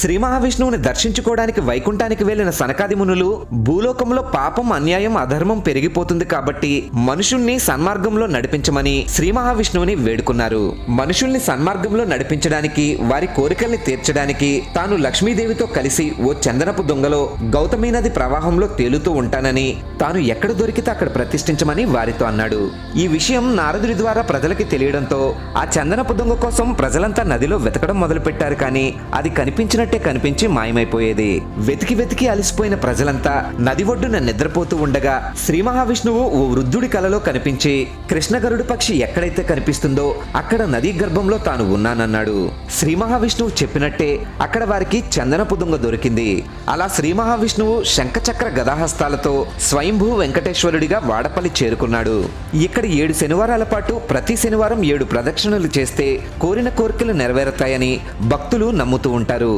శ్రీ మహావిష్ణువుని దర్శించుకోవడానికి వైకుంఠానికి వెళ్లిన సనకాది మునులు భూలోకంలో పాపం, అన్యాయం, అధర్మం పెరిగిపోతుంది కాబట్టి మనుషుల్ని సన్మార్గంలో నడిపించమని శ్రీ మహావిష్ణువుని వేడుకున్నారు. మనుషుల్ని సన్మార్గంలో నడిపించడానికి, వారి కోరికల్ని తీర్చడానికి తాను లక్ష్మీదేవితో కలిసి ఓ చందనపు దొంగలో గౌతమి నది ప్రవాహంలో తేలుతూ ఉంటానని, తాను ఎక్కడ దొరికితే అక్కడ ప్రతిష్ఠించమని వారితో అన్నాడు. ఈ విషయం నారదుడి ద్వారా ప్రజలకి తెలియడంతో ఆ చందనపు దొంగ కోసం ప్రజలంతా నదిలో వెతకడం మొదలుపెట్టారు. కానీ అది కనిపించినట్టే కనిపించి మాయమైపోయేది. వెతికి వెతికి అలసిపోయిన ప్రజలంతా నది ఒడ్డున నిద్రపోతూ ఉండగా శ్రీ మహావిష్ణువు ఓ వృద్ధుడి కలలో కనిపించి, కృష్ణ గరుడు పక్షి ఎక్కడైతే కనిపిస్తుందో అక్కడ నదీ గర్భంలో తాను ఉన్నానన్నాడు. శ్రీ మహావిష్ణువు చెప్పినట్టే అక్కడ వారికి చందనపు దొంగ దొరికింది. అలా శ్రీ మహావిష్ణువు శంఖచక్ర గదాహస్తాలతో స్వయంభూ వెంకటేశ్వరుడిగా వాడపల్లి చేరుకున్నాడు. ఇక్కడ 7 శనివారాల పాటు ప్రతి శనివారం 7 ప్రదక్షిణలు చేస్తే కోరిన కోరికలు నెరవేరుతాయని భక్తులు నమ్ముతూ ఉంటారు.